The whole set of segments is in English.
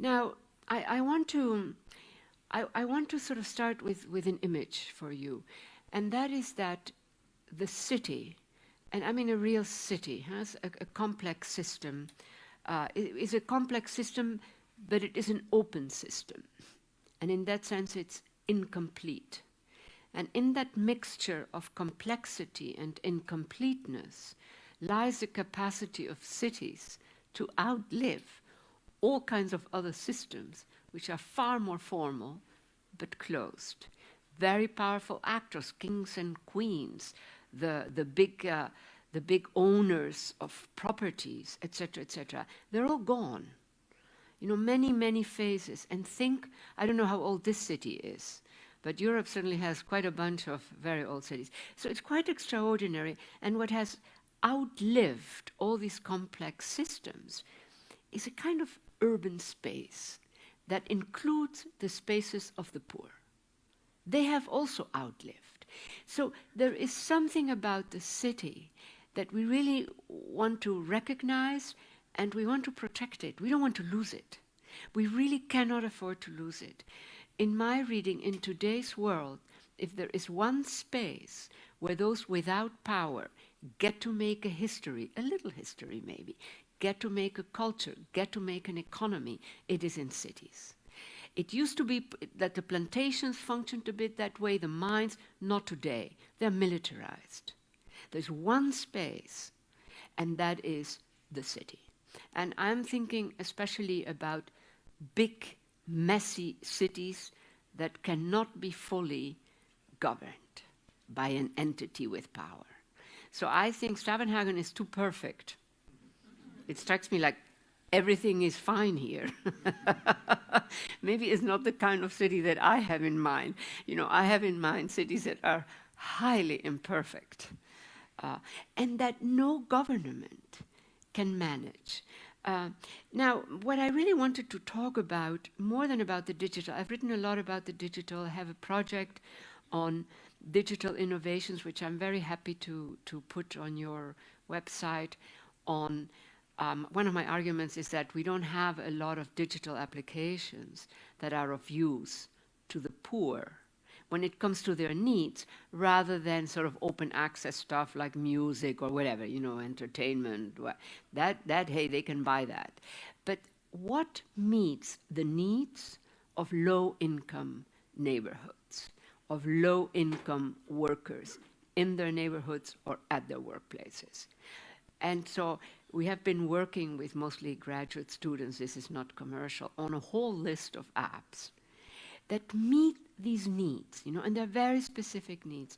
Now, I want to sort of start with an image for you, and that is that the city, and I mean a real city, has a complex system. It is a complex system, but it is an open system. And in that sense, it's incomplete. And in that mixture of complexity and incompleteness lies the capacity of cities to outlive all kinds of other systems which are far more formal but closed. Very powerful actors, kings and queens, the big owners of properties, etc., they're all gone. You know, many phases. And think, I don't know how old this city is, but Europe certainly has quite a bunch of very old cities. So it's quite extraordinary. And what has outlived all these complex systems is a kind of urban space that includes the spaces of the poor. They have also outlived. So there is something about the city that we really want to recognize, and we want to protect it. We don't want to lose it. We really cannot afford to lose it. In my reading, in today's world, if there is one space where those without power get to make a history, a little history maybe, get to make a culture, get to make an economy, it is in cities. It used to be that the plantations functioned a bit that way, the mines, not today. They're militarized. There's one space, and that is the city. And I'm thinking especially about big, messy cities that cannot be fully governed by an entity with power. So I think Stavenhagen is too perfect. It strikes me like everything is fine here. Maybe it's not the kind of city that I have in mind. You know, I have in mind cities that are highly imperfect, and that no government can manage. Now, what I really wanted to talk about, more than about the digital, I've written a lot about the digital. I have a project on digital innovations, which I'm very happy to put on your website. On one of my arguments is that we don't have a lot of digital applications that are of use to the poor when it comes to their needs, rather than sort of open access stuff like music or whatever, you know, entertainment, that hey, they can buy that. But what meets the needs of low-income neighborhoods, of low-income workers in their neighborhoods or at their workplaces? And so we have been working with mostly graduate students, this is not commercial, on a whole list of apps that meet these needs, you know, and they're very specific needs.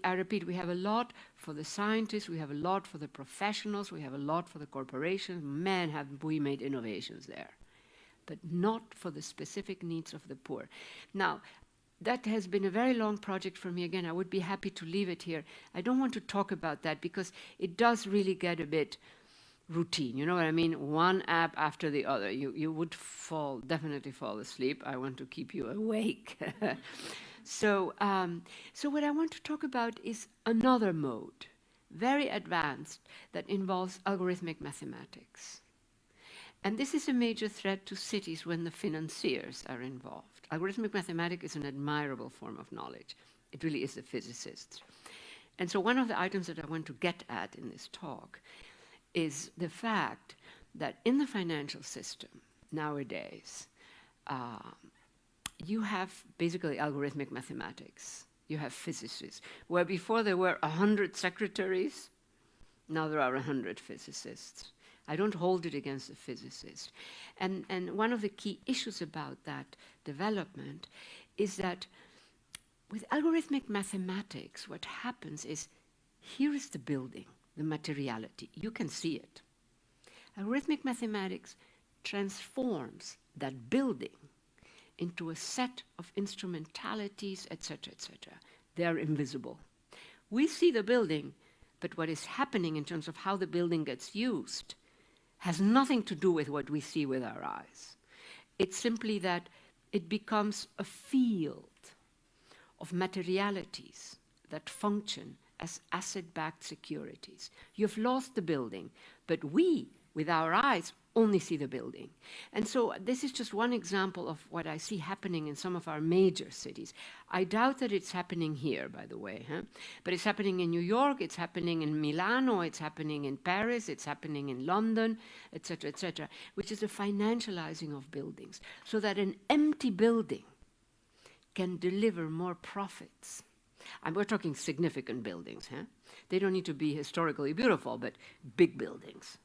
I repeat, we have a lot for the scientists, we have a lot for the professionals, we have a lot for the corporations. Man, have we made innovations there, but not for the specific needs of the poor. Now, that has been a very long project for me. Again, I would be happy to leave it here. I don't want to talk about that because it does really get a bit routine. You know what I mean? One app after the other. You would definitely fall asleep. I want to keep you awake. So what I want to talk about is another mode, very advanced, that involves algorithmic mathematics. And this is a major threat to cities when the financiers are involved. Algorithmic mathematics is an admirable form of knowledge. It really is the physicists. And so one of the items that I want to get at in this talk is the fact that in the financial system nowadays, you have basically algorithmic mathematics. You have physicists. Where before there were 100 secretaries, now there are 100 physicists. I don't hold it against the physicists. And one of the key issues about that development is that with algorithmic mathematics, what happens is, here is the building, the materiality. You can see it. Algorithmic mathematics transforms that building into a set of instrumentalities, etc., etc. They are invisible. We see the building, but what is happening in terms of how the building gets used has nothing to do with what we see with our eyes. It's simply that it becomes a field of materialities that function as asset-backed securities. You've lost the building, but we, with our eyes, only see the building. And so this is just one example of what I see happening in some of our major cities. I doubt that it's happening here, by the way, but it's happening in New York, it's happening in Milano, it's happening in Paris, it's happening in London, etc., which is the financializing of buildings, so that an empty building can deliver more profits. And we're talking significant buildings. They don't need to be historically beautiful, but big buildings.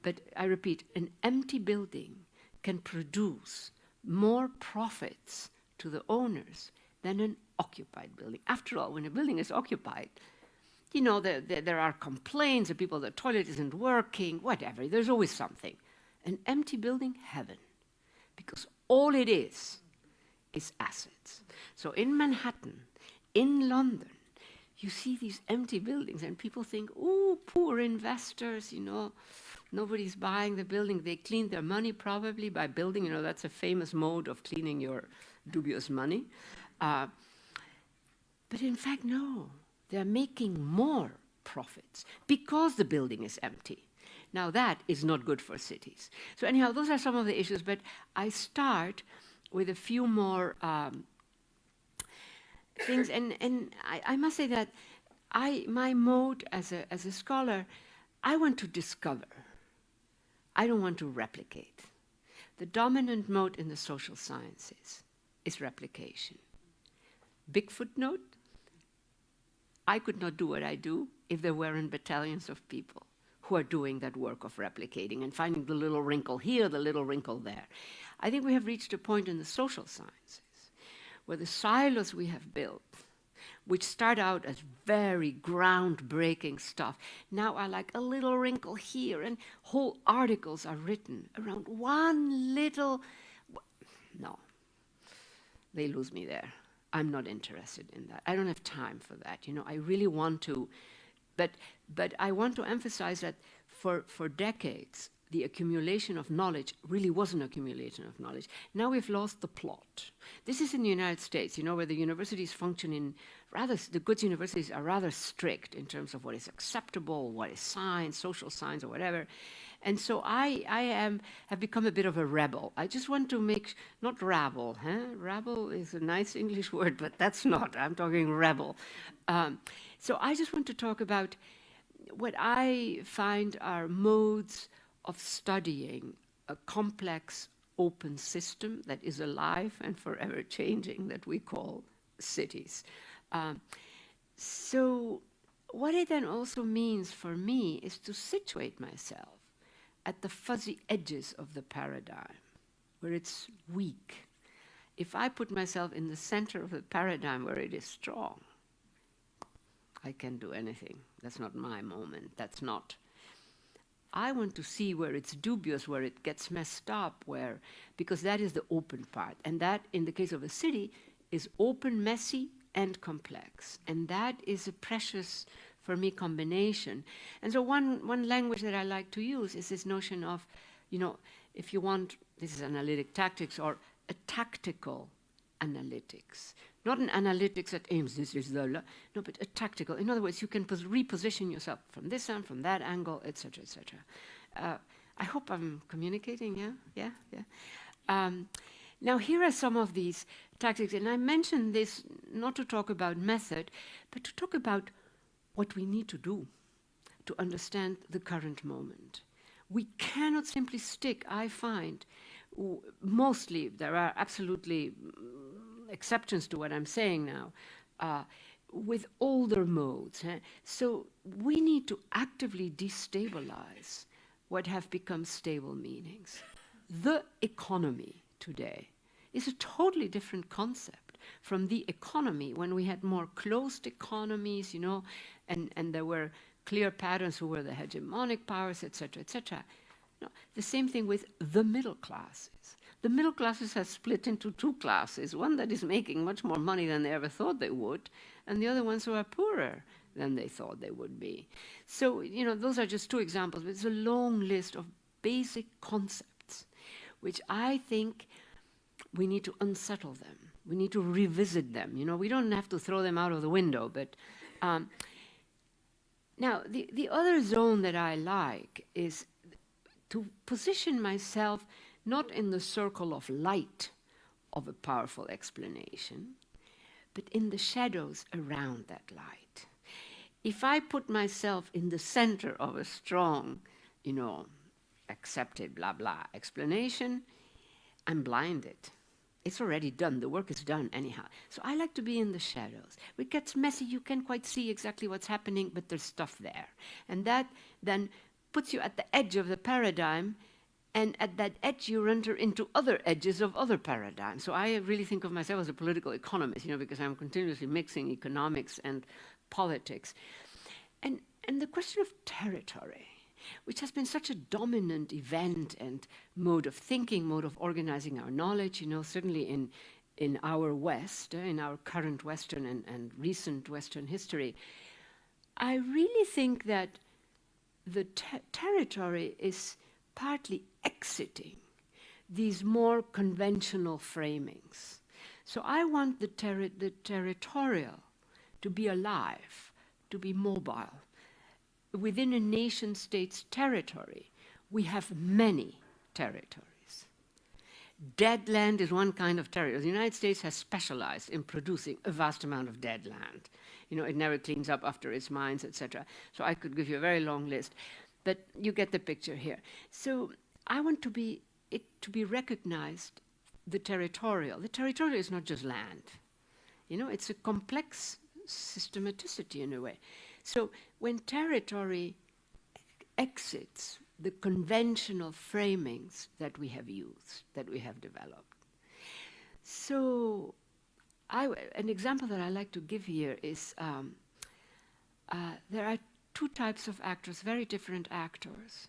But I repeat, an empty building can produce more profits to the owners than an occupied building. After all, when a building is occupied, you know, there are complaints, the toilet isn't working, whatever. There's always something. An empty building, heaven. Because all it is assets. So in Manhattan, in London, you see these empty buildings and people think, oh, poor investors, you know, nobody's buying the building. They clean their money probably by building. You know, that's a famous mode of cleaning your dubious money. But in fact, no. They're making more profits because the building is empty. Now, that is not good for cities. So anyhow, those are some of the issues. But I start with a few more things. And I must say that my mode as a scholar, I want to discover. I don't want to replicate. The dominant mode in the social sciences is replication. Big footnote, I could not do what I do if there weren't battalions of people who are doing that work of replicating and finding the little wrinkle here, the little wrinkle there. I think we have reached a point in the social sciences where the silos we have built, which start out as very groundbreaking stuff, now are like a little wrinkle here, and whole articles are written around one little... No, they lose me there. I'm not interested in that. I don't have time for that. You know, I really want to, but I want to emphasize that for decades, the accumulation of knowledge really was an accumulation of knowledge. Now we've lost the plot. This is in the United States, you know, where the universities function in the good universities are rather strict in terms of what is acceptable, what is science, social science, or whatever. And so I have become a bit of a rebel. I just want to not rabble. Rabble is a nice English word, but that's not. I'm talking rebel. So I just want to talk about what I find are modes of studying a complex open system that is alive and forever changing that we call cities. So what it then also means for me is to situate myself at the fuzzy edges of the paradigm, where it's weak. If I put myself in the center of the paradigm where it is strong, I can do anything. That's not my moment. That's not. I want to see where it's dubious, where it gets messed up, because that is the open part. And that, in the case of a city, is open, messy, and complex. And that is a precious, for me, combination. And so one language that I like to use is this notion of, you know, if you want, this is analytic tactics, or a tactical analytics. Not an analytics that aims, this is the, no, but a tactical. In other words, you can reposition yourself from this end, from that angle, etc., etc. I hope I'm communicating, yeah. Now, here are some of these tactics, and I mentioned this not to talk about method, but to talk about what we need to do to understand the current moment. We cannot simply stick, I find, mostly, there are absolutely exceptions to what I'm saying now, with older modes. So we need to actively destabilize what have become stable meanings. The economy today is a totally different concept from the economy when we had more closed economies, you know, and there were clear patterns who were the hegemonic powers, etc., etc. No, the same thing with the middle classes. The middle classes have split into two classes, one that is making much more money than they ever thought they would, and the other ones who are poorer than they thought they would be. So, you know, those are just two examples, but it's a long list of basic concepts, which I think we need to unsettle them. We need to revisit them. You know, we don't have to throw them out of the window, but now the other zone that I like is to position myself not in the circle of light of a powerful explanation, but in the shadows around that light. If I put myself in the center of a strong, accepted blah blah explanation, I'm blinded. It's already done. The work is done anyhow. So I like to be in the shadows. It gets messy. You can't quite see exactly what's happening, but there's stuff there. And that then puts you at the edge of the paradigm, and at that edge you enter into other edges of other paradigms. So I really think of myself as a political economist, because I'm continuously mixing economics and politics. And the question of territory, which has been such a dominant event and mode of thinking, mode of organizing our knowledge, certainly in our West, in our current Western and recent Western history, I really think that the territory is partly exiting these more conventional framings. So I want the territorial to be alive, to be mobile. Within a nation-state's territory, we have many territories. Dead land is one kind of territory. The United States has specialized in producing a vast amount of dead land. It never cleans up after its mines, etc. So I could give you a very long list, but you get the picture here. So I want to be recognized, the territorial. The territorial is not just land. It's a complex systematicity in a way. So when territory exits the conventional framings that we have used, that we have developed. So an example that I like to give here is there are two types of actors, very different actors,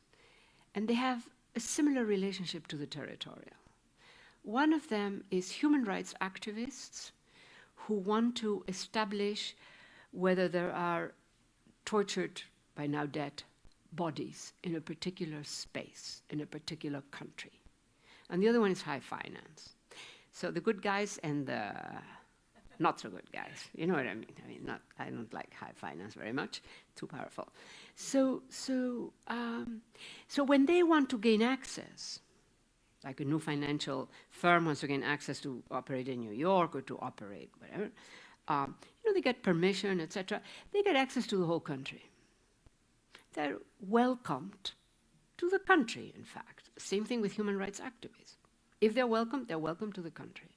and they have a similar relationship to the territorial. One of them is human rights activists who want to establish whether there are tortured, by now dead, bodies in a particular space, in a particular country. And the other one is high finance. So the good guys and the not so good guys, you know what I mean? I don't like high finance very much, too powerful. So when they want to gain access, like a new financial firm wants to gain access to operate in New York or to operate whatever, they get permission, etc. They get access to the whole country. They're welcomed to the country, in fact. Same thing with human rights activists. If they're welcome to the country.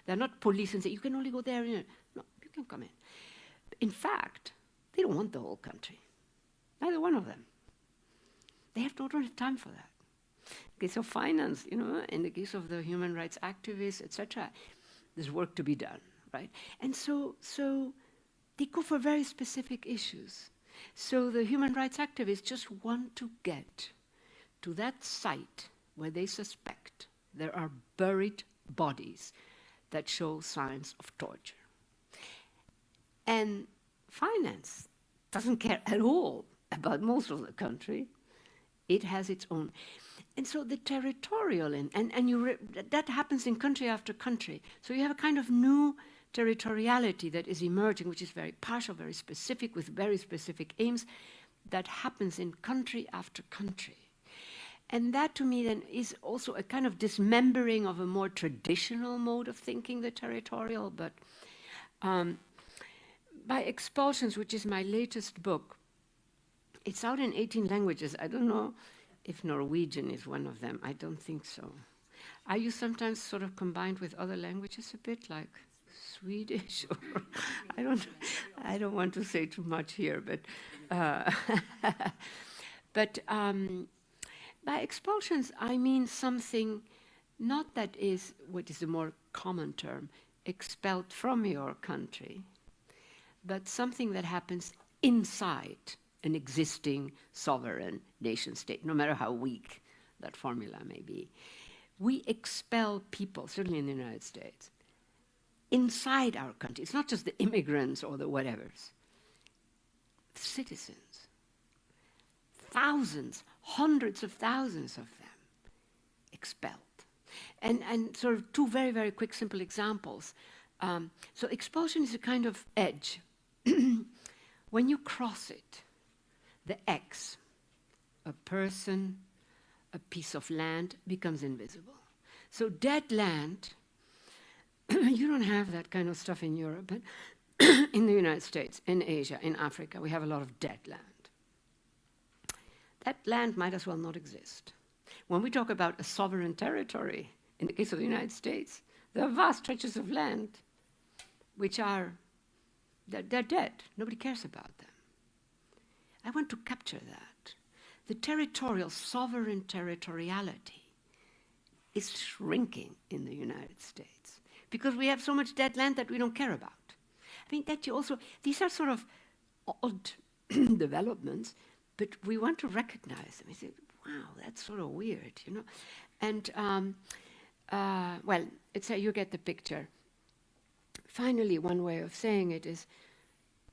They're not police and say, you can only go there. No, you can come in. In fact, they don't want the whole country. Neither one of them. They don't have time for that. In the case of finance, in the case of the human rights activists, etc., there's work to be done, right? And so they go for very specific issues. So the human rights activists just want to get to that site where they suspect there are buried bodies that show signs of torture. And finance doesn't care at all about most of the country. It has its own. And so the territorial, that happens in country after country. So you have a kind of new territoriality that is emerging, which is very partial, very specific, with very specific aims, that happens in country after country. And that, to me, then, is also a kind of dismembering of a more traditional mode of thinking, the territorial. But by Expulsions, which is my latest book, it's out in 18 languages. I don't know if Norwegian is one of them. I don't think so. Are you sometimes sort of combined with other languages a bit, like Swedish? Or I don't want to say too much here, but by expulsions, I mean something not that is what is a more common term, expelled from your country, but something that happens inside an existing sovereign nation state, no matter how weak that formula may be. We expel people, certainly in the United States, inside our country. It's not just the immigrants or the whatevers. Citizens. Thousands, hundreds of thousands of them expelled. And sort of two very, very quick, simple examples. So expulsion is a kind of edge. When you cross it, the X, a person, a piece of land becomes invisible. So dead land, you don't have that kind of stuff in Europe, but in the United States, in Asia, in Africa, we have a lot of dead land. That land might as well not exist. When we talk about a sovereign territory, in the case of the United States, there are vast stretches of land which are, they're dead. Nobody cares about them. I want to capture that. The territorial, sovereign territoriality is shrinking in the United States because we have so much dead land that we don't care about. I mean, that you also, these are sort of odd developments, but we want to recognize them. We say, wow, that's sort of weird, you know. And, well, it's you get the picture. Finally, one way of saying it is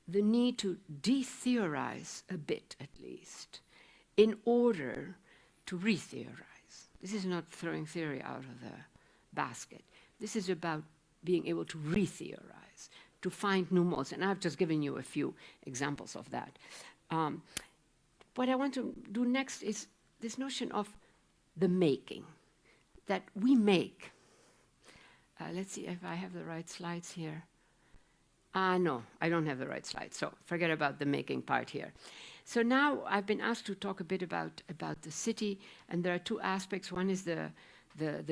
the need to de-theorize a bit, at least, in order to re-theorize. This is not throwing theory out of the basket. This is about being able to re-theorize, to find new modes. And I've just given you a few examples of that. What I want to do next is this notion of the making, that we make. Let's see if I have the right slides here. No, I don't have the right slides, so forget about the making part here. So now I've been asked to talk a bit about the city, and there are two aspects. One is the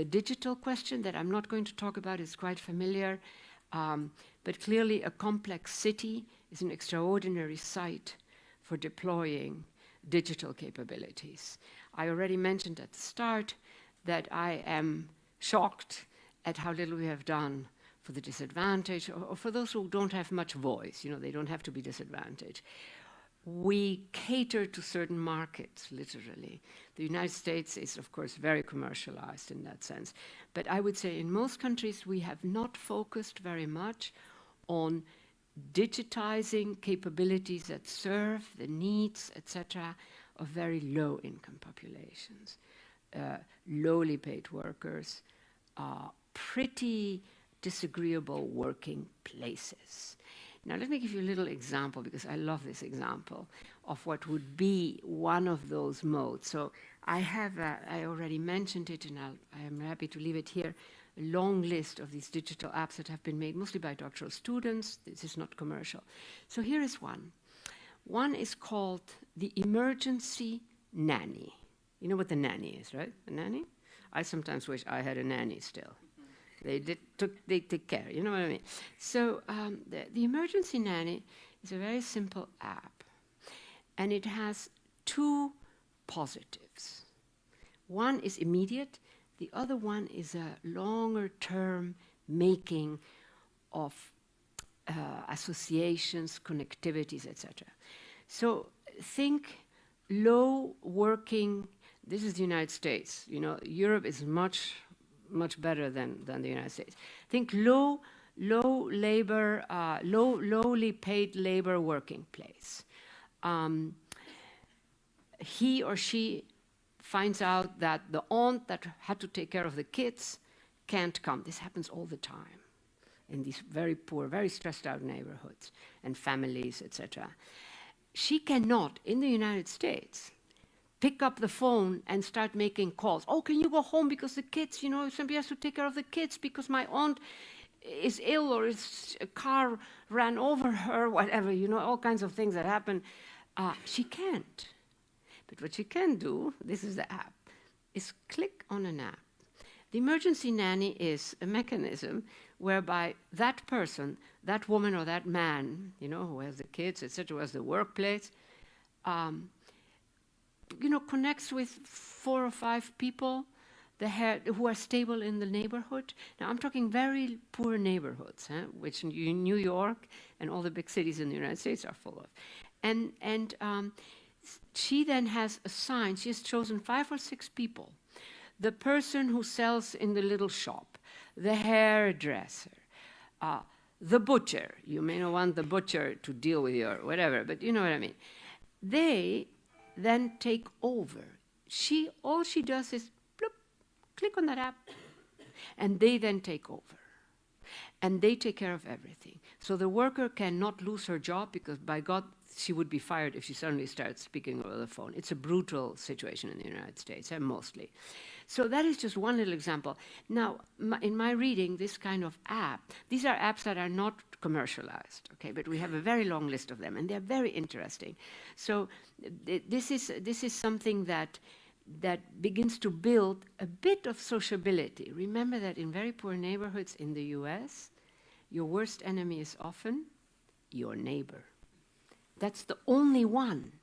digital question that I'm not going to talk about. It's quite familiar, but clearly a complex city is an extraordinary site for deploying digital capabilities. I already mentioned at the start that I am shocked at how little we have done for the disadvantaged, or for those who don't have much voice. You know, they don't have to be disadvantaged. We cater to certain markets, literally. The United States is, of course, very commercialized in that sense. But I would say in most countries, we have not focused very much on digitizing capabilities that serve the needs, etc., of very low-income populations, lowly paid workers, pretty disagreeable working places. Now, let me give you a little example, because I love this example, of what would be one of those modes. So I already mentioned it, and I am happy to leave it here, a long list of these digital apps that have been made mostly by doctoral students. This is not commercial. So here is one. One is called the Emergency Nanny. You know what the nanny is, right? A nanny? I sometimes wish I had a nanny still. They take care, you know what I mean? So the Emergency Nanny is a very simple app, and it has two positives. One is immediate, the other one is a longer-term making of associations, connectivities, etc. So think low working, this is the United States, you know, Europe is much better than the United States. Think lowly paid labor working place. He or she finds out that the aunt that had to take care of the kids can't come. This happens all the time in these very poor, very stressed out neighborhoods and families, etc. She cannot, in the United States, pick up the phone and start making calls. Oh, can you go home because the kids, you know, somebody has to take care of the kids because my aunt is ill, or a car ran over her, whatever, you know, all kinds of things that happen. She can't. But what she can do, this is the app, is click on an app. The Emergency Nanny is a mechanism whereby that person, that woman or that man, you know, who has the kids, etc., who has the workplace, you know, connects with 4 or 5 people who are stable in the neighborhood. Now, I'm talking very poor neighborhoods, which New York and all the big cities in the United States are full of. And she then has assigned, she has chosen 5 or 6 people. The person who sells in the little shop, the hairdresser, the butcher. You may not want the butcher to deal with your whatever, but you know what I mean. They then take over. All she does is bloop, click on that app, and they then take over. and they take care of everything. So the worker cannot lose her job because, by God, she would be fired if she suddenly starts speaking over the phone. It's a brutal situation in the United States, mostly. So that is just one little example. Now, in my reading, this kind of app, these are apps that are not commercialized, okay, but we have a very long list of them, and they're very interesting. So this is something that begins to build a bit of sociability. Remember that in very poor neighborhoods in the US, your worst enemy is often your neighbor. That's the only one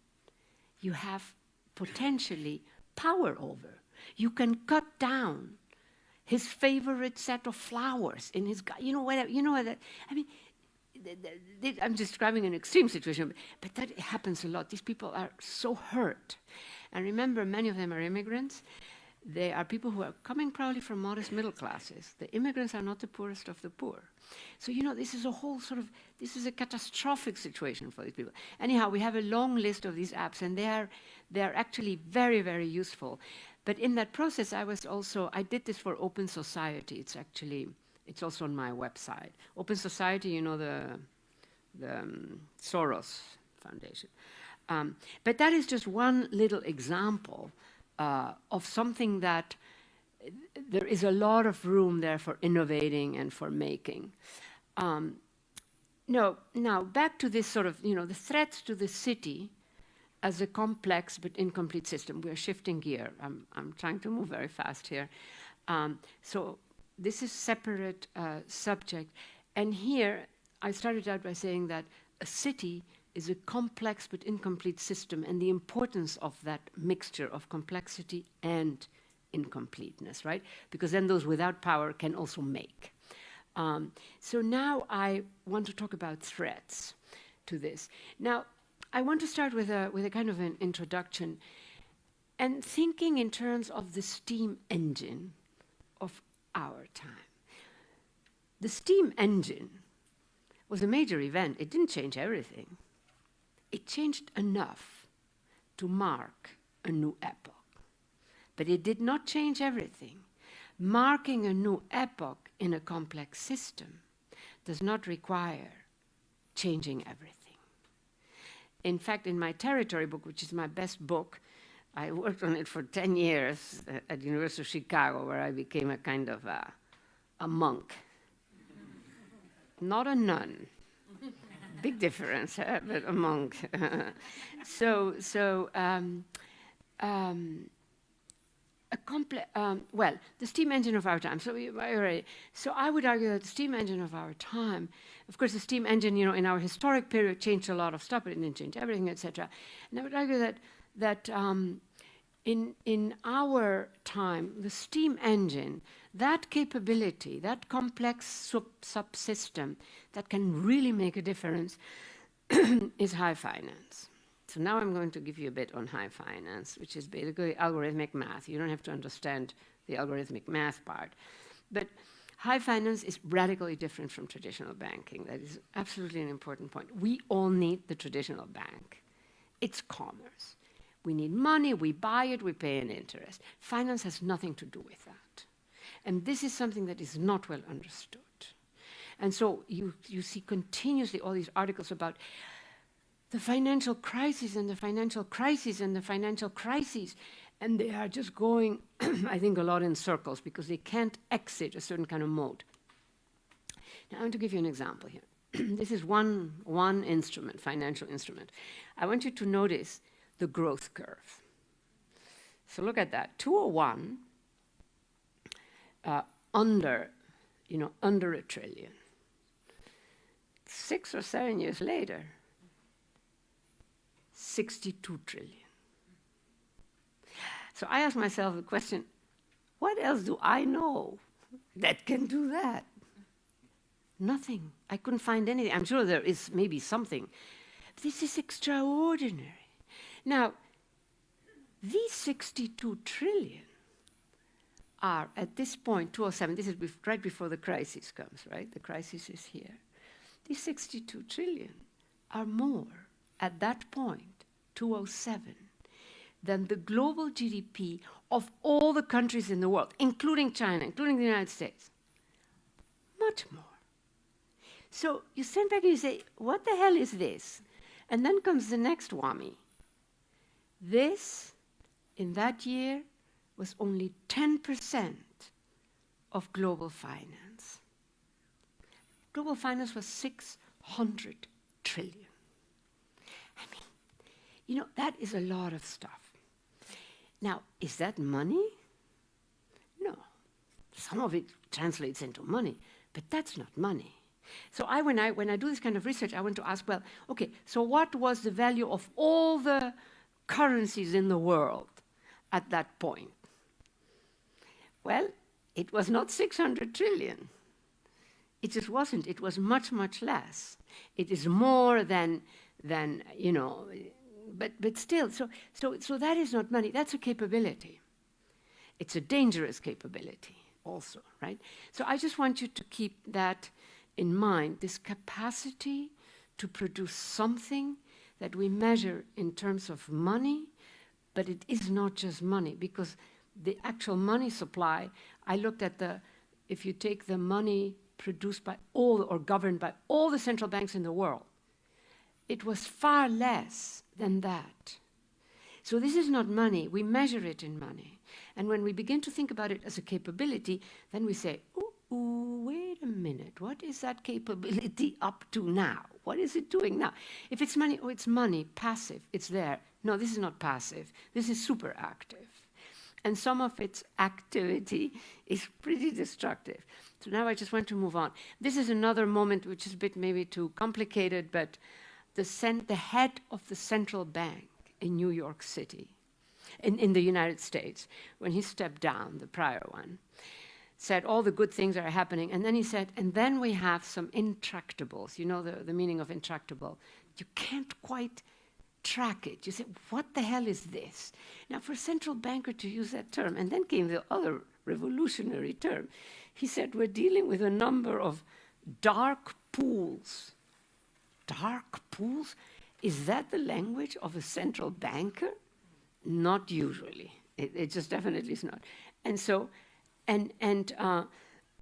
you have potentially power over. You can cut down his favorite set of flowers in his whatever. I mean, I'm describing an extreme situation, but that happens a lot. These people are so hurt. And remember, many of them are immigrants. They are people who are coming probably from modest middle classes. The immigrants are not the poorest of the poor. So, this is a whole this is a catastrophic situation for these people. Anyhow, we have a long list of these apps, and they are actually very, very useful. But in that process, I did this for Open Society. It's also on my website. Open Society, the Soros Foundation. But that is just one little example of something that there is a lot of room there for innovating and for making. Now, back to this the threats to the city as a complex but incomplete system. We're shifting gear. I'm trying to move very fast here. So this is separate subject. And here, I started out by saying that a city is a complex but incomplete system, and the importance of that mixture of complexity and incompleteness, right? Because then those without power can also make. So now I want to talk about threats to this. Now, I want to start with a kind of an introduction and thinking in terms of the steam engine of our time. The steam engine was a major event. It didn't change everything. It changed enough to mark a new epoch. But it did not change everything. Marking a new epoch in a complex system does not require changing everything. In fact, in my territory book, which is my best book, I worked on it for 10 years at the University of Chicago, where I became a kind of a monk. Not a nun. Big difference, but a monk. The steam engine of our time. So I would argue that the steam engine of our time, of course, the steam engine, in our historic period changed a lot of stuff, but it didn't change everything, etc. And I would argue that in our time, the steam engine, that capability, that complex subsystem that can really make a difference is high finance. So now I'm going to give you a bit on high finance, which is basically algorithmic math. You don't have to understand the algorithmic math part. But high finance is radically different from traditional banking. That is absolutely an important point. We all need the traditional bank. It's commerce. We need money, we buy it, we pay an interest. Finance has nothing to do with that. And this is something that is not well understood. And so you see continuously all these articles about the financial crisis and the financial crisis and the financial crises. And they are just going, I think, a lot in circles because they can't exit a certain kind of mode. Now, I want to give you an example here. This is one instrument, financial instrument. I want you to notice the growth curve. So look at that, 201, under $1 trillion. 6 or 7 years later, 62 trillion. So I asked myself the question, what else do I know that can do that? Nothing. I couldn't find anything. I'm sure there is maybe something. This is extraordinary. Now, these 62 trillion are, at this point, 2007, this is right before the crisis comes, right? The crisis is here. These 62 trillion are more, at that point, 2007, than the global GDP of all the countries in the world, including China, including the United States. Much more. So you stand back and you say, what the hell is this? And then comes the next whammy. This, in that year, was only 10% of global finance. Global finance was 600 trillion. I mean, you know, that is a lot of stuff. Now, is that money? No. Some of it translates into money, but that's not money. So when I do this kind of research, I want to ask, well, okay, so what was the value of all the currencies in the world at that point? Well, it was not 600 trillion. It just wasn't. It was much, much less. It is more than you know, but still, so that is not money. That's a capability. It's a dangerous capability also, right? So I just want you to keep that in mind, this capacity to produce something that we measure in terms of money, but it is not just money, because the actual money supply, I looked at if you take the money produced by all or governed by all the central banks in the world, it was far less than that. So this is not money. We measure it in money. And when we begin to think about it as a capability, then we say, ooh, wait a minute. What is that capability up to now? What is it doing now? If it's money, oh, it's money, passive, it's there. No, this is not passive. This is super active. And some of its activity is pretty destructive. So now I just want to move on. This is another moment which is a bit maybe too complicated, but the head of the central bank in New York City, in the United States, when he stepped down, the prior one, said all the good things are happening, and then he said, and then we have some intractables. You know the meaning of intractable. You can't quite track it. You say, what the hell is this? Now, for a central banker to use that term, and then came the other revolutionary term. He said, we're dealing with a number of dark pools. Dark pools? Is that the language of a central banker? Not usually. It just definitely is not. And so,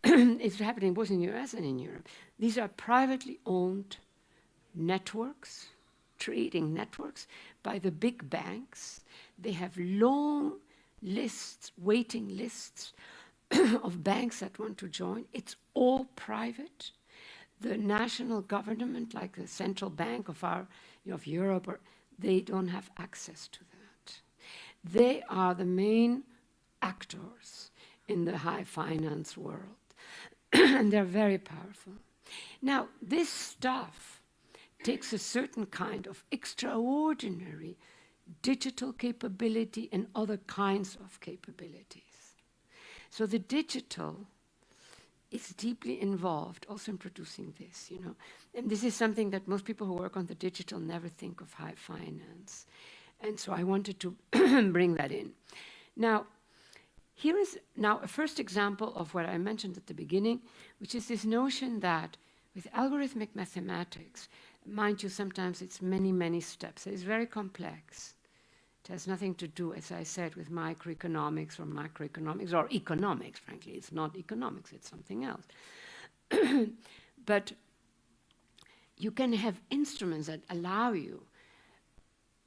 it's happening both in the US and in Europe. These are privately owned networks, trading networks by the big banks. They have long lists, waiting lists of banks that want to join. It's all private. The national government, like the central bank of Europe, they don't have access to that. They are the main actors in the high finance world, and they're very powerful. Now, this stuff takes a certain kind of extraordinary digital capability and other kinds of capabilities. So the digital is deeply involved also in producing this, you know. And this is something that most people who work on the digital never think of high finance. And so I wanted to bring that in. Now, here is now a first example of what I mentioned at the beginning, which is this notion that with algorithmic mathematics, mind you, sometimes it's many, many steps. It's very complex. It has nothing to do, as I said, with microeconomics or macroeconomics or economics, frankly. It's not economics, it's something else. But you can have instruments that allow you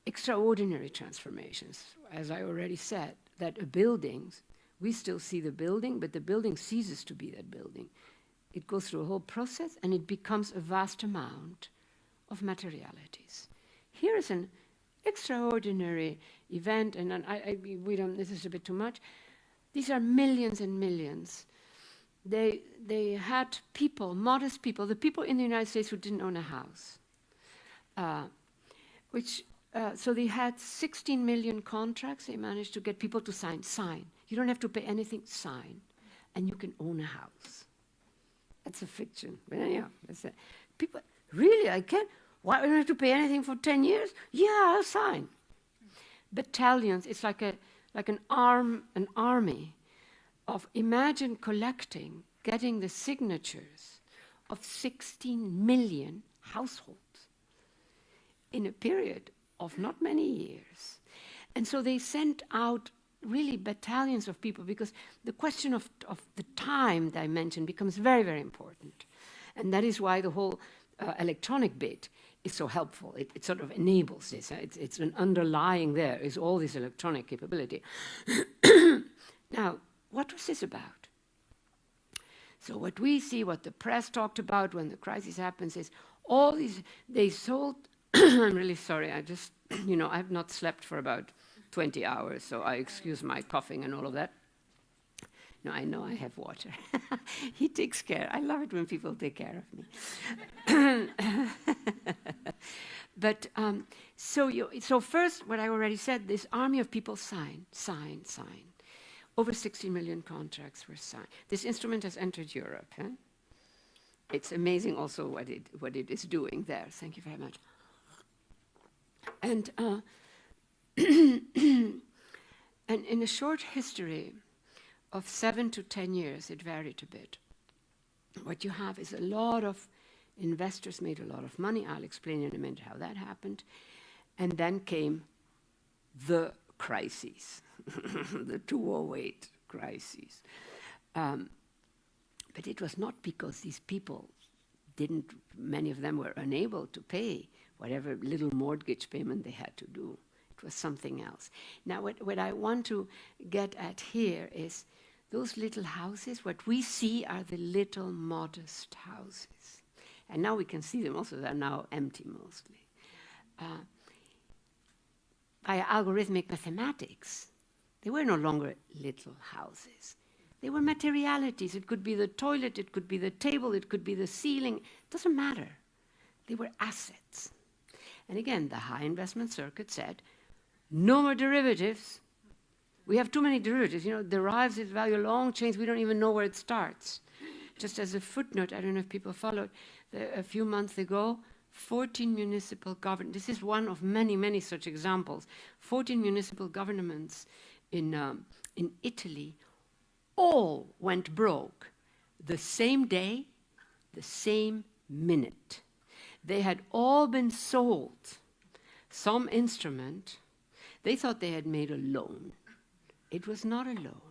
extraordinary transformations. As I already said, that a building, we still see the building, but the building ceases to be that building. It goes through a whole process, and it becomes a vast amount of materialities. Here is an extraordinary event, and we don't. This is a bit too much. These are millions and millions. They had people, modest people, the people in the United States who didn't own a house, so they had 16 million contracts. They managed to get people to sign. You don't have to pay anything, sign, and you can own a house. That's a fiction. But anyhow, people, really, I can't. Why do I have to pay anything for 10 years? Yeah, I'll sign. Battalions, it's like an army of, imagine collecting, getting the signatures of 16 million households in a period of not many years. And so they sent out really battalions of people, because the question of the time dimension becomes very, very important. And that is why the whole electronic bit is so helpful. It sort of enables this. It's an underlying there is all this electronic capability. Now, what was this about? So what we see, what the press talked about when the crisis happens is all these, they sold, I'm really sorry, I just, I've not slept for about 20 hours, so I excuse my coughing and all of that. No, I know I have water. He takes care. I love it when people take care of me. But so first, what I already said, this army of people sign. Over 60 million contracts were signed. This instrument has entered Europe. Huh? It's amazing also what it is doing there. Thank you very much. And and in a short history of 7 to 10 years, it varied a bit. What you have is a lot of investors made a lot of money. I'll explain in a minute how that happened. And then came the crises, the 2008 crises. But it was not because these people many of them were unable to pay whatever little mortgage payment they had to do. It was something else. Now, what I want to get at here is those little houses, what we see are the little modest houses. And now we can see them also, they're now empty mostly. By algorithmic mathematics, they were no longer little houses. They were materialities. It could be the toilet, it could be the table, it could be the ceiling. It doesn't matter. They were assets. And again, the high investment circuit said, no more derivatives. We have too many derivatives. Derives its value long chains. We don't even know where it starts. Just as a footnote, I don't know if people followed, a few months ago, 14 municipal governments, this is one of many, many such examples, 14 municipal governments in Italy all went broke the same day, the same minute. They had all been sold some instrument. They thought they had made a loan. It was not a loan.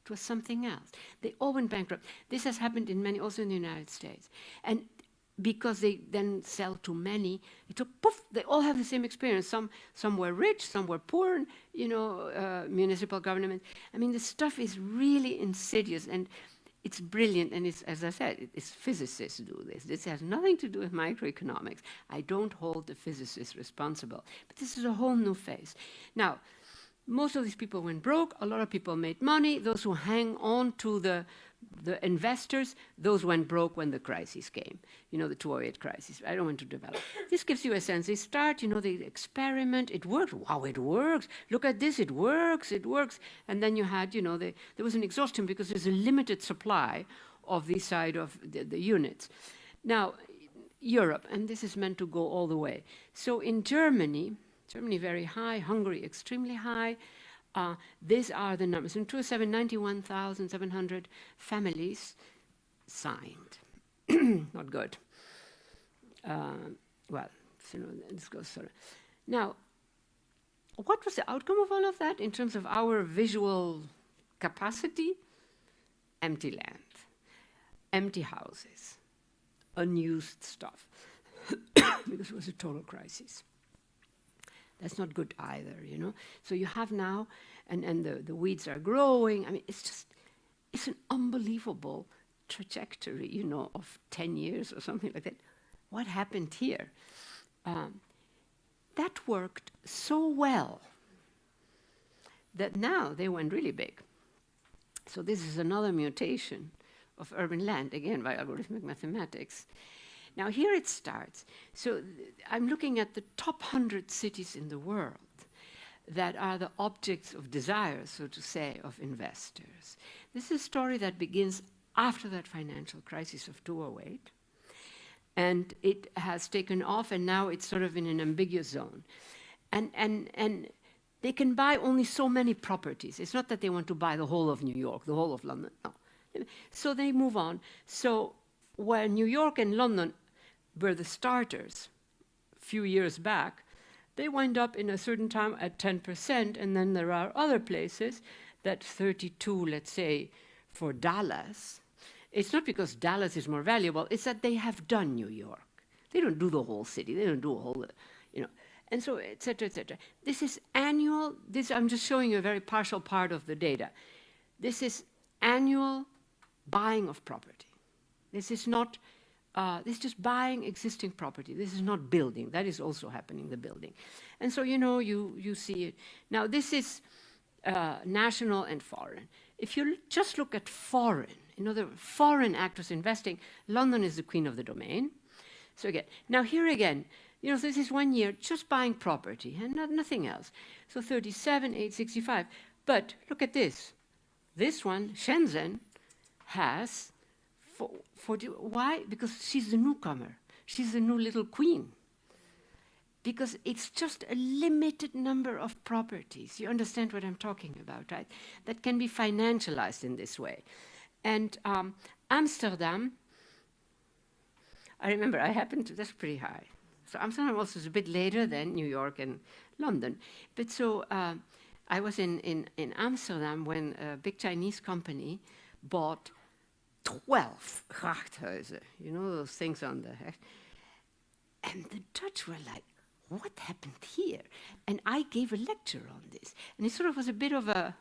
It was something else. They all went bankrupt. This has happened also in the United States. And because they then sell to many, it took poof, they all have the same experience. Some were rich, some were poor, municipal government. I mean, the stuff is really insidious and it's brilliant. And it's, as I said, it's physicists do this. This has nothing to do with microeconomics. I don't hold the physicists responsible. But this is a whole new phase. Now, most of these people went broke. A lot of people made money. Those who hang on to the investors, those went broke when the crisis came, the 2008 crisis. I don't want to develop. This gives you a sense. They start, they experiment. It works. Wow, it works. Look at this. It works. It works. And then you had, there was an exhaustion because there's a limited supply of this side of the units. Now, Europe, and this is meant to go all the way. So in Germany very high, Hungary extremely high. These are the numbers. In 2007, 91,700 families signed. Not good. This goes sort of. Now, what was the outcome of all of that in terms of our visual capacity? Empty land, empty houses, unused stuff, because it was a total crisis. That's not good either, So you have now, and the weeds are growing. I mean, it's an unbelievable trajectory, of 10 years or something like that. What happened here? That worked so well that now they went really big. So this is another mutation of urban land, again, by algorithmic mathematics. Now, here it starts. So I'm looking at the top 100 cities in the world that are the objects of desire, so to say, of investors. This is a story that begins after that financial crisis of 2008. And it has taken off, and now it's sort of in an ambiguous zone. And they can buy only so many properties. It's not that they want to buy the whole of New York, the whole of London, no. So they move on. So where New York and London were the starters a few years back, they wind up in a certain time at 10%, and then there are other places that 32, let's say, for Dallas, It's not because Dallas is more valuable, it's that they have done New York. They don't do the whole city, they don't do a whole, and so, et cetera, et cetera. This is annual, I'm just showing you a very partial part of the data. This is annual buying of property. This is not, this is just buying existing property. This is not building. That is also happening, the building. And so, you see it. Now, this is national and foreign. If you just look at foreign, the foreign actors investing, London is the queen of the domain. So again, now here again, this is 1 year just buying property and nothing else. So 37,865. But look at this. This one, Shenzhen, has 40. Why? Because she's the newcomer. She's the new little queen. Because it's just a limited number of properties. You understand what I'm talking about, right? That can be financialized in this way. And Amsterdam, I remember that's pretty high. So Amsterdam also is a bit later than New York and London. But so I was in Amsterdam when a big Chinese company bought 12 grachthuizen, those things on the head. And the Dutch were like, what happened here? And I gave a lecture on this. And it sort of was a bit of a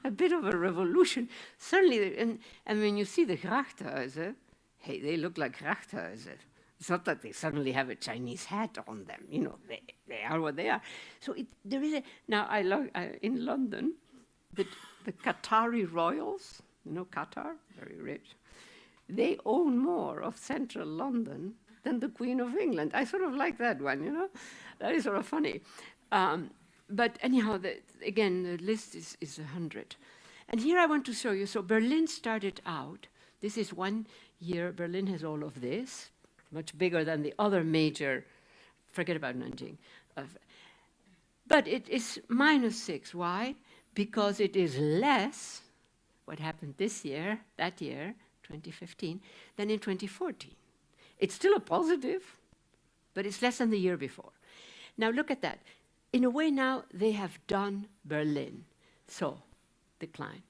revolution. Suddenly, and when you see the grachthuizen, hey, they look like grachthuizen. It's not that they suddenly have a Chinese hat on them. They are what they are. So there is now in London, the Qatari royals, Qatar, very rich, they own more of central London than the Queen of England. I sort of like that one, That is sort of funny. But anyhow, again, the list is 100. And here I want to show you, so Berlin started out, this is 1 year, Berlin has all of this, much bigger than the other major, forget about Nanjing. But it is -6, why? Because it is less, what happened that year, 2015, than in 2014. It's still a positive, but it's less than the year before. Now look at that. In a way now, they have done Berlin. So, decline.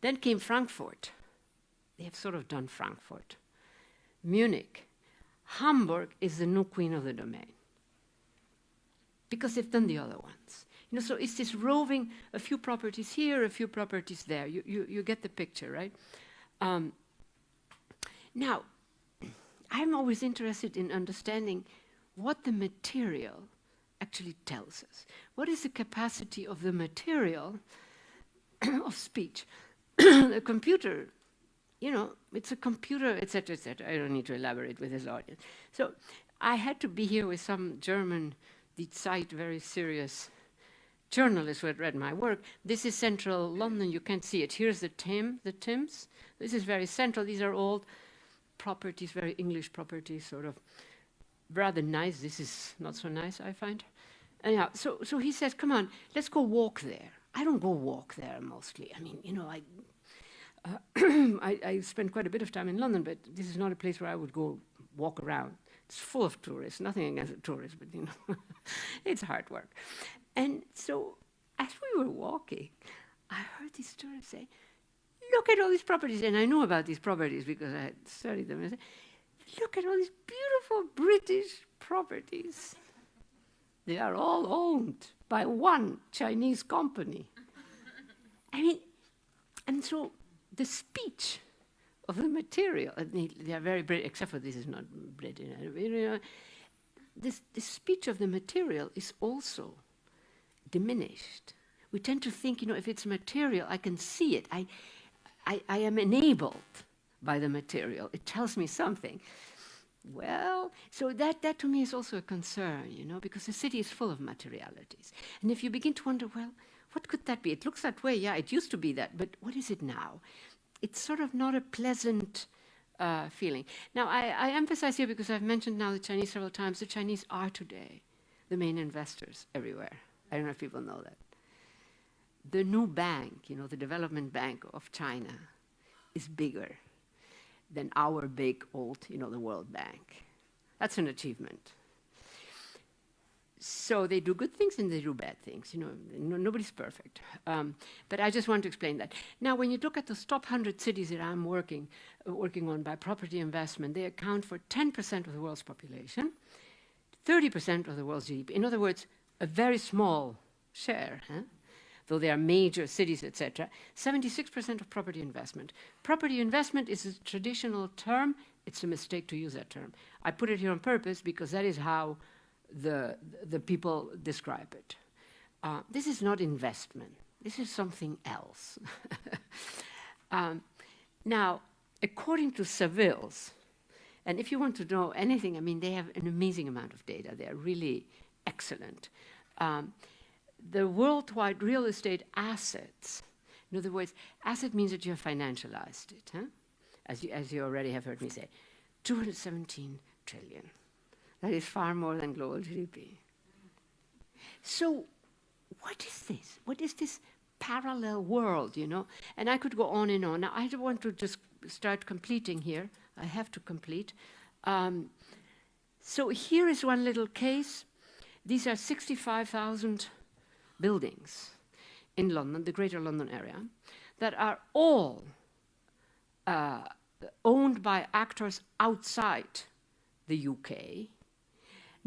Then came Frankfurt. They have sort of done Frankfurt. Munich. Hamburg is the new queen of the domain. Because they've done the other ones. So it's this roving, a few properties here, a few properties there. You get the picture, right? Now, I'm always interested in understanding what the material actually tells us. What is the capacity of the material of speech? A computer, it's a computer, etc., etc. I don't need to elaborate with this audience. So I had to be here with some German, Die Zeit, very serious journalists who had read my work. This is central London. You can't see it. Here's the Thames. This is very central. These are old properties, very English properties, sort of rather nice. This is not so nice, I find. Anyhow, so he says, come on, let's go walk there. I don't go walk there mostly. I mean, I spend quite a bit of time in London, but this is not a place where I would go walk around. It's full of tourists, nothing against the tourists, but it's hard work. And so as we were walking, I heard these tourists say, look at all these properties. And I knew about these properties because I had studied them. I said, look at all these beautiful British properties. They are all owned by one Chinese company. And so the speech of the material, they are very British, except for this is not British. The speech of the material is also diminished. We tend to think, if it's material, I can see it. I am enabled by the material. It tells me something. Well, so that to me is also a concern, because the city is full of materialities. And if you begin to wonder, well, what could that be? It looks that way, yeah, it used to be that, but what is it now? It's sort of not a pleasant feeling. Now, I emphasize here, because I've mentioned now the Chinese several times, the Chinese are today the main investors everywhere. I don't know if people know that. The new bank, the Development Bank of China, is bigger than our big old, the World Bank. That's an achievement. So they do good things and they do bad things. You know, nobody's perfect. But I just want to explain that. Now, when you look at the top 100 cities that I'm working on by property investment, they account for 10% of the world's population, 30% of the world's GDP. In other words, a very small share, though they are major cities, etc. 76% of property investment. Property investment is a traditional term. It's a mistake to use that term. I put it here on purpose because that is how the people describe it. This is not investment. This is something else. Now, according to Savills, and if you want to know anything, I mean, they have an amazing amount of data. They are really excellent. The worldwide real estate assets, in other words, asset means that you have financialized it, as you already have heard me say, 217 trillion. That is far more than global GDP. So what is this? What is this parallel world, you know? And I could go on and on. Now, I don't want to just start completing here. I have to complete. So here is one little case. These are 65,000 buildings in London, the Greater London area, that are all owned by actors outside the UK.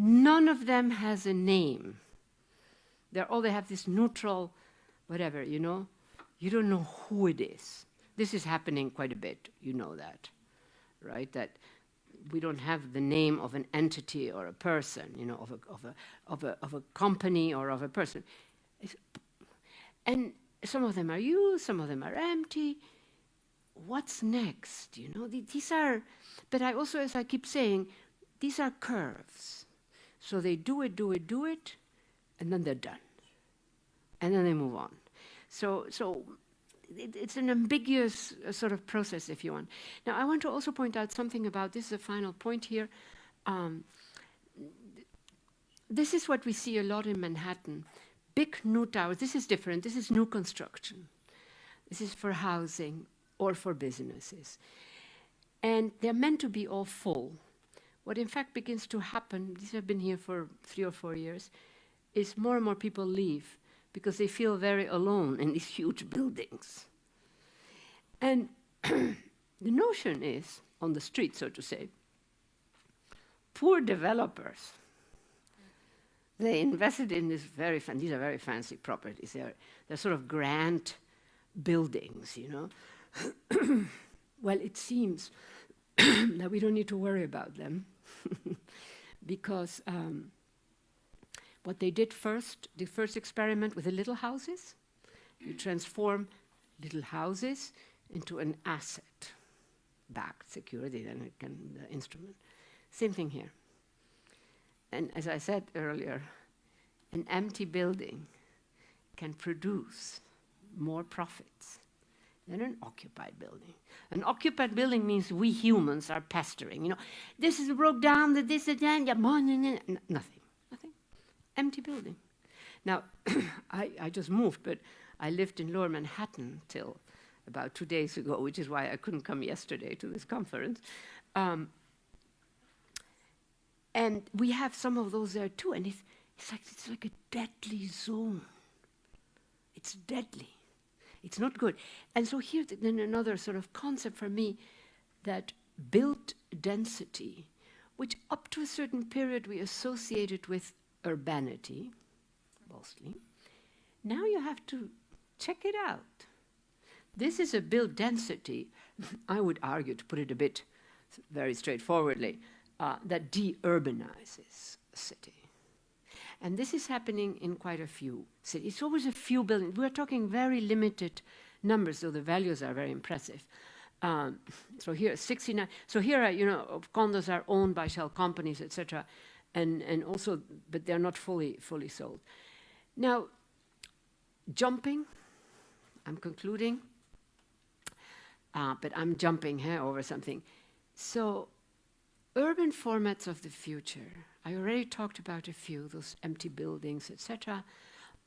None of them has a name. They have this neutral, whatever, you know. You don't know who it is. This is happening quite a bit, you know that, right? That we don't have the name of an entity or a person, you know, of a company or of a person. And some of them are used, some of them are empty. What's next, you know? These are, but I also, as I keep saying, these are curves. So they do it, and then they're done. And then they move on. So it's an ambiguous sort of process, if you want. Now, I want to also point out something about, this is a final point here. This is what we see a lot in Manhattan. Big new towers. This is different. This is new construction. This is for housing or for businesses. And they're meant to be all full. What in fact begins to happen, these have been here for 3 or 4 years, is more and more people leave because they feel very alone in these huge buildings. And the notion is, on the street, so to say, poor developers, they invested in this these are very fancy properties. They're sort of grand buildings, you know. Well, it seems that we don't need to worry about them because what they did first, the first experiment with the little houses, you transform little houses into an asset-backed security, then it can, the instrument. Same thing here. And as I said earlier, an empty building can produce more profits than an occupied building. An occupied building means we humans are pestering. You know, this is broke down, this is that, nothing. Empty building. Now, I just moved, but I lived in Lower Manhattan till about 2 days ago, which is why I couldn't come yesterday to this conference. And we have some of those there too, and it's like a deadly zone. It's deadly. It's not good. And so here's then another sort of concept for me, that built density, which up to a certain period we associated with urbanity, mostly. Now you have to check it out. This is a built density, I would argue, to put it a bit very straightforwardly, that de-urbanizes a city. And this is happening in quite a few cities. It's always a few buildings. We're talking very limited numbers, so the values are very impressive. So here, 69. So here, condos are owned by shell companies, etc., and also, but they're not fully sold. Now, jumping. I'm concluding, but I'm jumping here over something. So, urban formats of the future. I already talked about a few, those empty buildings, etc.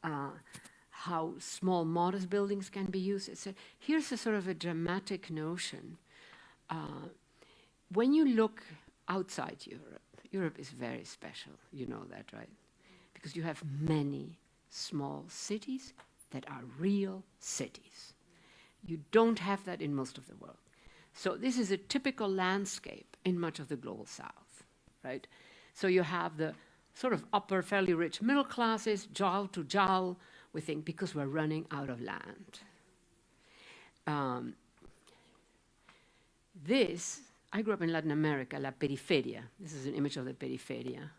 How small, modest buildings can be used, etc. Here's a sort of a dramatic notion. When you look outside Europe, Europe is very special. You know that, right? because you have many small cities that are real cities. You don't have that in most of the world. So this is a typical landscape in much of the global south, right? So you have the sort of upper, fairly rich middle classes, jowl to jowl, we think, because we're running out of land. I grew up in Latin America, La Periferia. This is an image of the Periferia.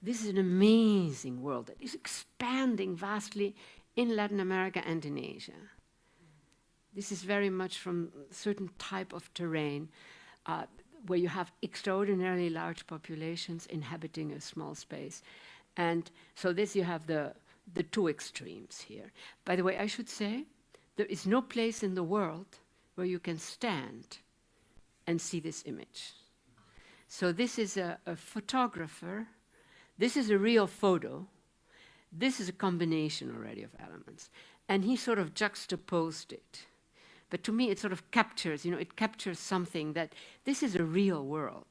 This is an amazing world that is expanding vastly in Latin America and in Asia. This is very much from a certain type of terrain where you have extraordinarily large populations inhabiting a small space. And so this you have the two extremes here. By the way, I should say, there is no place in the world where you can stand and see this image. So this is a photographer. This is a real photo. This is a combination already of elements. And he sort of juxtaposed it. But to me, it sort of captures, it captures something that this is a real world.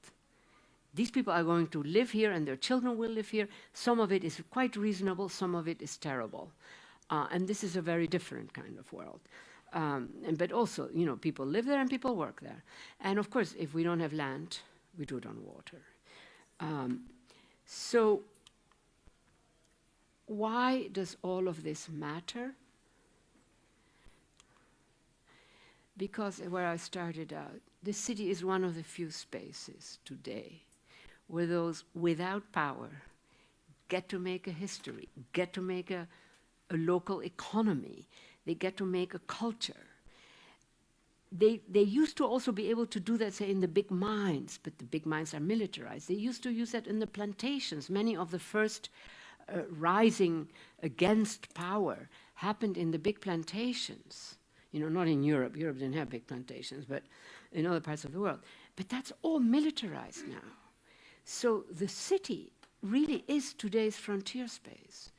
These people are going to live here and their children will live here. Some of it is quite reasonable, some of it is terrible. And this is a very different kind of world. But also, people live there and people work there. And of course, if we don't have land, we do it on water. So why does all of this matter? Because where I started out, the city is one of the few spaces today where those without power get to make a history, get to make a local economy, they get to make a culture. They used to also be able to do that, say, in the big mines, but the big mines are militarized. They used to use that in the plantations. Many of the first rising against power happened in the big plantations. Not in Europe. Europe didn't have big plantations, but in other parts of the world. But that's all militarized now. So the city really is today's frontier space,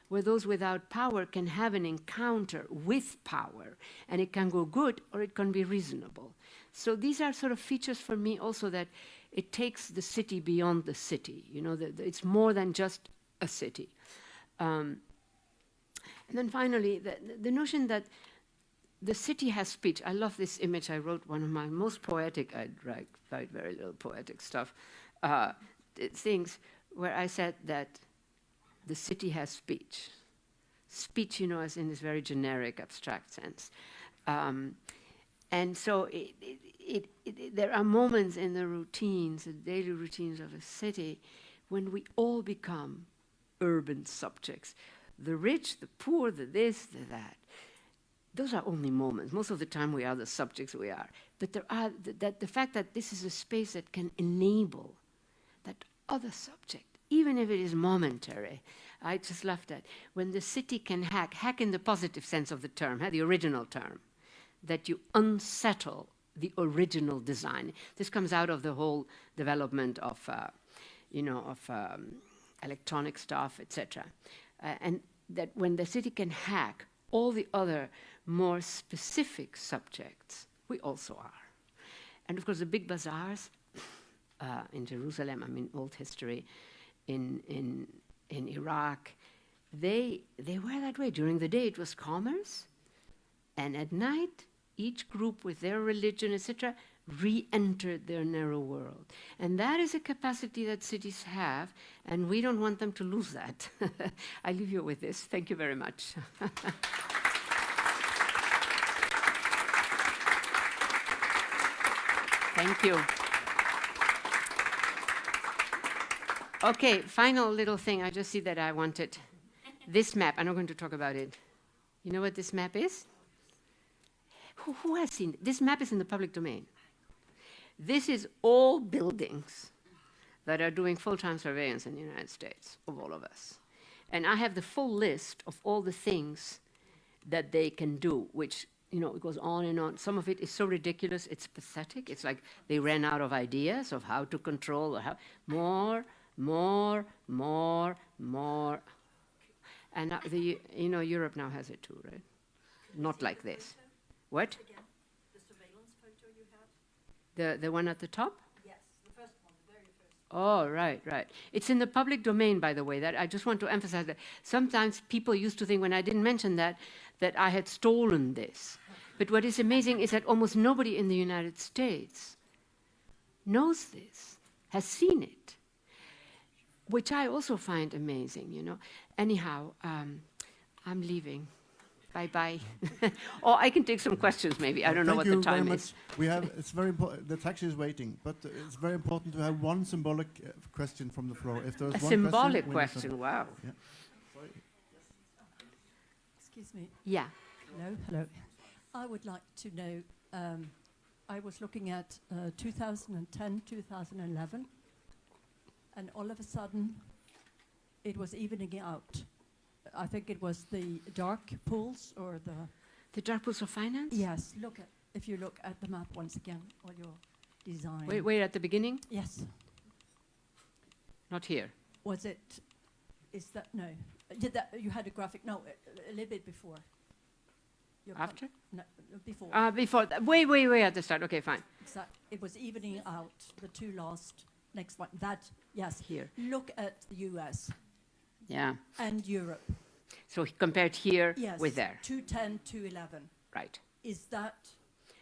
where those without power can have an encounter with power, and it can go good or it can be reasonable. So these are sort of features for me also that it takes the city beyond the city. It's more than just a city. And then finally, the notion that the city has speech. I love this image. I wrote one of my most poetic, I write very little poetic stuff, things where I said that the city has speech. Speech, as in this very generic, abstract sense. And so there are moments in the routines, the daily routines of a city, when we all become urban subjects. The rich, the poor, the this, the that. Those are only moments. Most of the time we are the subjects we are. But there are the fact that this is a space that can enable that other subject, even if it is momentary. I just love that. When the city can hack in the positive sense of the term, the original term, that you unsettle the original design. This comes out of the whole development of, electronic stuff, etc. And that when the city can hack all the other more specific subjects, we also are. And of course, the big bazaars in Jerusalem, old history, in Iraq, they were that way. During the day, it was commerce, and at night, each group with their religion, etc., re-entered their narrow world. And that is a capacity that cities have, and we don't want them to lose that. I leave you with this. Thank you very much. Thank you. Okay, final little thing. I just see that I wanted this map. I'm not going to talk about it. You know what this map is? Who has seen it? This map is in the public domain. This is all buildings that are doing full-time surveillance in the United States, of all of us. And I have the full list of all the things that they can do, which, it goes on and on. Some of it is so ridiculous, it's pathetic. It's like they ran out of ideas of how to control, or how more. And Europe now has it too, right? Not like this. What? Again, the surveillance photo you had? The one at the top? Yes, the first one, the very first Oh, right, right. It's in the public domain, by the way. That I just want to emphasize that sometimes people used to think, when I didn't mention that, that I had stolen this. But what is amazing is that almost nobody in the United States knows this, has seen it, which I also find amazing, you know. Anyhow, I'm leaving. Bye-bye. Or I can take some questions, maybe. I don't know what the time is. We have, it's very important, the taxi is waiting, but it's very important to have one symbolic question from the floor. If there's a one symbolic question, wow. Yeah. Excuse me. Yeah. Hello, hello. I would like to know, I was looking at 2010, 2011, and all of a sudden it was evening out. I think it was the dark pools or the dark pools of finance? Yes, if you look at the map once again, or your design. Wait, at the beginning? Yes. Not here. Is that, no. Did that, you had a graphic, no, a little bit before. After? No, before. Before, way at the start, okay, fine. Exactly. It was evening out, the two last, next one, that, yes. Here. Look at the US. Yeah. And Europe. So compared here yes, with there. 210, 211. Right. Is that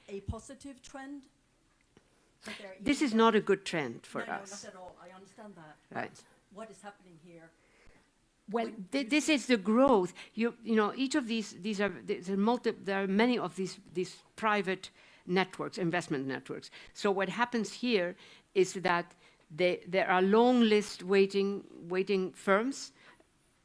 a positive trend? This is not a good trend for us. No, not at all. I understand that. Right. What is happening here? Well, this is the growth. You know, each of these are there are many of these private networks, investment networks. So what happens here is that there are long list waiting firms,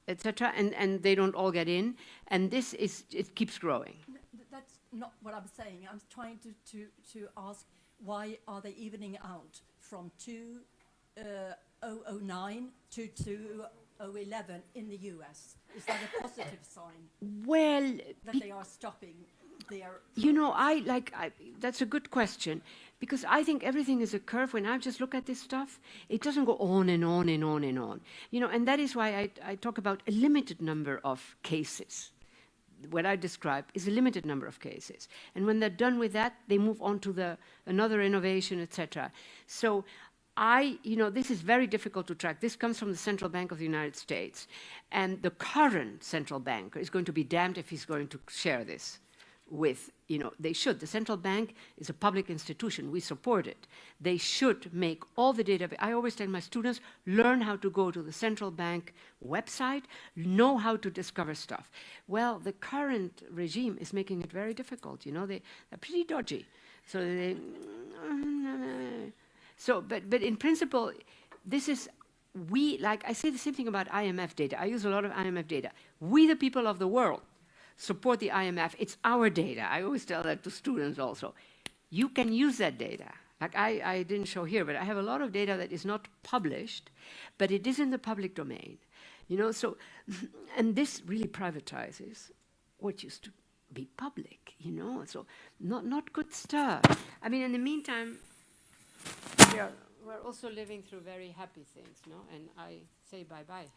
etc., and they don't all get in, and it keeps growing. No, that's not what I'm saying. I'm trying to ask, why are they evening out from 2009 to 2011 in the US? Is that a positive sign? Well, that they are stopping their... You know, that's a good question, because I think everything is a curve. When I just look at this stuff, it doesn't go on and on and on and on. You know, and that is why I talk about a limited number of cases. What I describe is a limited number of cases. And when they're done with that, they move on to another innovation, etc. So this is very difficult to track. This comes from the Central Bank of the United States. And the current central banker is going to be damned if he's going to share this with, they should. The central bank is a public institution. We support it. They should make all the data. I always tell my students, learn how to go to the central bank website, know how to discover stuff. Well, the current regime is making it very difficult. They're pretty dodgy. So but in principle, this is, I say the same thing about IMF data. I use a lot of IMF data. We, the people of the world, support the IMF. It's our data. I always tell that to students also. You can use that data. Like I didn't show here, but I have a lot of data that is not published, but it is in the public domain. So, and this really privatizes what used to be public, so not good stuff. I mean, in the meantime, we're also living through very happy things, no? And I say bye-bye.